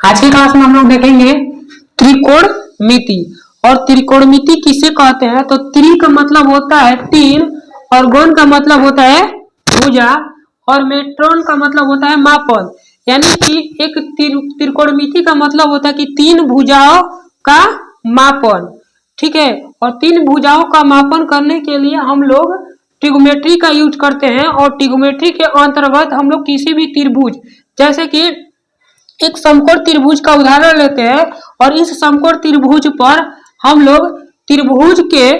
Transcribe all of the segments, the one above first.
आज की क्लास में हम लोग देखेंगे त्रिकोणमिति। और त्रिकोणमिति किसे कहते हैं? तो त्रि का मतलब होता है तीन, और गोण का मतलब होता है भुजा, और मेट्रोन का मतलब होता है मापन। यानी कि एक त्रिकोणमिति का मतलब होता है कि तीन भुजाओं का मापन। ठीक है, और तीन भुजाओं का मापन करने के लिए हम लोग ट्रिग्नोमेट्री का यूज करते हैं। और ट्रिग्नोमेट्री के अंतर्गत हम लोग किसी भी त्रिभुज, जैसे कि एक समकोण त्रिभुज का उदाहरण लेते हैं, और इस समकोण त्रिभुज पर हम लोग त्रिभुज के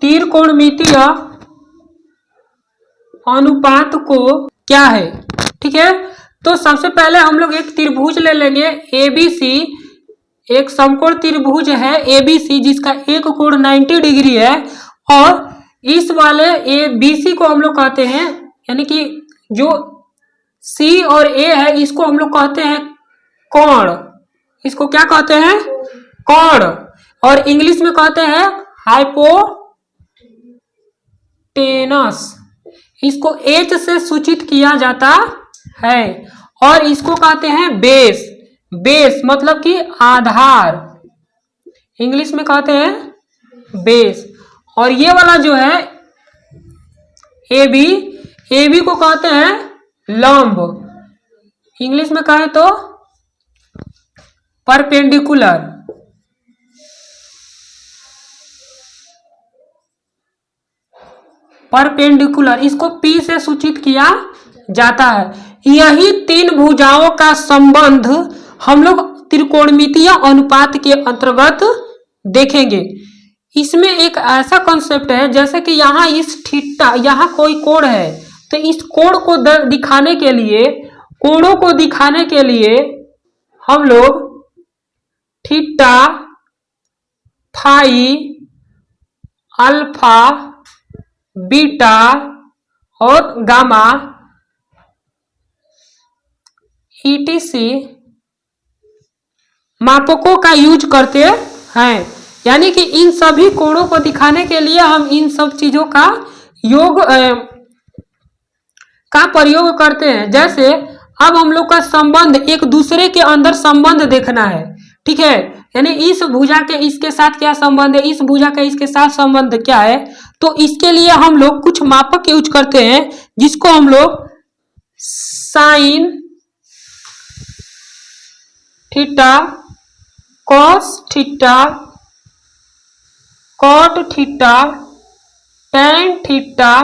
त्रिकोणमितीय अनुपात को क्या है। ठीक है, तो सबसे पहले हम लोग एक त्रिभुज ले लेंगे एबीसी। एक समकोण त्रिभुज है एबीसी जिसका एक कोण 90 डिग्री है, और इस वाले ए बी सी को हम लोग कहते हैं, यानी कि जो सी और ए है इसको हम लोग कहते हैं कोण। इसको क्या कहते हैं? कोण। और इंग्लिश में कहते हैं हाइपोटेनस। इसको एच से सूचित किया जाता है, और इसको कहते हैं बेस। बेस मतलब कि आधार, इंग्लिश में कहते हैं बेस। और ये वाला जो है ए बी को कहते हैं लंब, इंग्लिश में कहें तो परपेंडिकुलर। परपेंडिकुलर इसको पी से सूचित किया जाता है। यही तीन भुजाओं का संबंध हम लोग त्रिकोणमितीय अनुपात के अंतर्गत देखेंगे। इसमें एक ऐसा कॉन्सेप्ट है, जैसे कि यहाँ इस थीटा, यहाँ कोई कोण है, तो इस कोण को दिखाने के लिए, कोणों को दिखाने के लिए हम लोग थीटा, फाई, अल्फा, बीटा और गामा ईटीसी मापकों का यूज करते हैं। यानी कि इन सभी कोणों को दिखाने के लिए हम इन सब चीजों का प्रयोग करते हैं। जैसे अब हम लोग का संबंध, एक दूसरे के अंदर संबंध देखना है। ठीक है, यानी इस भुजा के इसके साथ क्या संबंध है, इस भुजा का इसके साथ संबंध क्या है। तो इसके लिए हम लोग कुछ मापक यूज करते हैं, जिसको हम लोग sine theta, cos theta, cot theta, tan theta,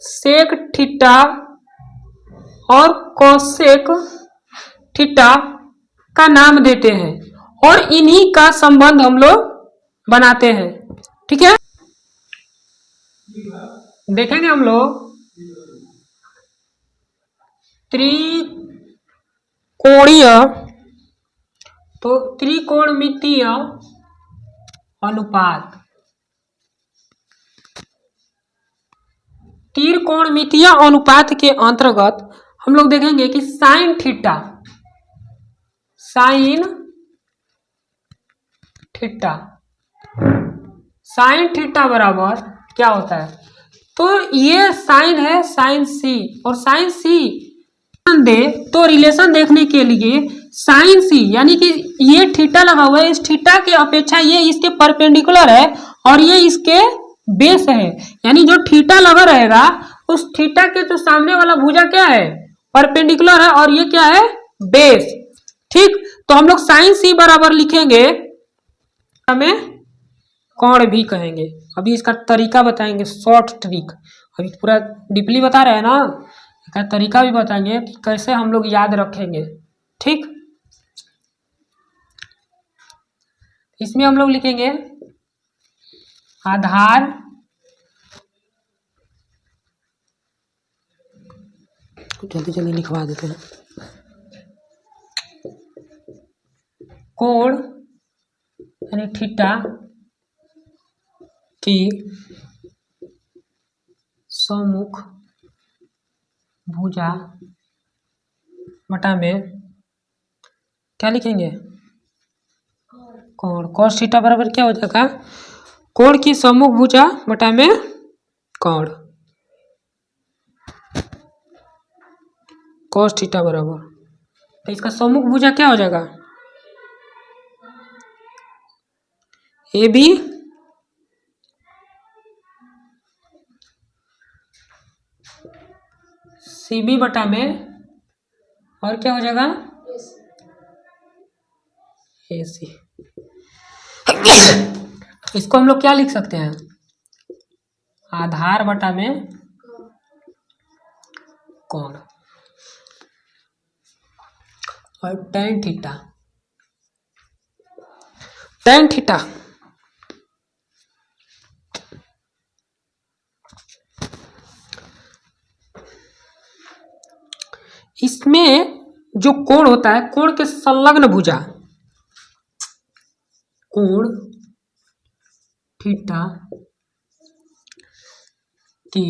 sec theta और कोसेक थीटा का नाम देते हैं, और इन्हीं का संबंध हम लोग बनाते हैं। ठीक है, देखेंगे हम लोग त्रिकोणीय, तो त्रिकोणमितीय अनुपात। त्रिकोणमितीय अनुपात के अंतर्गत हम लोग देखेंगे कि sine theta, sine theta, sine theta बराबर क्या होता है? तो ये साइन है, साइन सी, और साइन सी दे तो रिलेशन देखने के लिए साइन सी, यानी कि ये थीटा लगा हुआ है, इस थीटा के अपेक्षा ये इसके परपेंडिकुलर है, और ये इसके बेस है। यानी जो थीटा लगा रहेगा उस थीटा के जो सामने वाला भुजा क्या है? परपेंडिकुलर है, और ये क्या है? बेस। ठीक, तो हम लोग साइन सी बराबर लिखेंगे, हमें कोण भी कहेंगे। अभी इसका तरीका बताएंगे, शॉर्ट ट्रिक। अभी पूरा डीपली बता रहे हैं ना, इसका तरीका भी बताएंगे कि कैसे हम लोग याद रखेंगे। ठीक, इसमें हम लोग लिखेंगे आधार, जल्दी जल्दी लिखवा देते हैं, कोण यानी थीटा की सम्मुख भुजा बटा में क्या लिखेंगे? कोण। कॉस थीटा बराबर क्या हो जाएगा? कोण की सम्मुख भुजा बटा में कोण, कॉस थीटा बराबर, तो इसका सम्मुख भुजा क्या हो जाएगा, ए बी सी बी बटा में, और क्या हो जाएगा, ए सी। इसको हम लोग क्या लिख सकते हैं, आधार बटा में कोण, और टेन थीटा, टेन थीटा इसमें जो कोण होता है, कोण के संलग्न भुजा, कोण थीटा की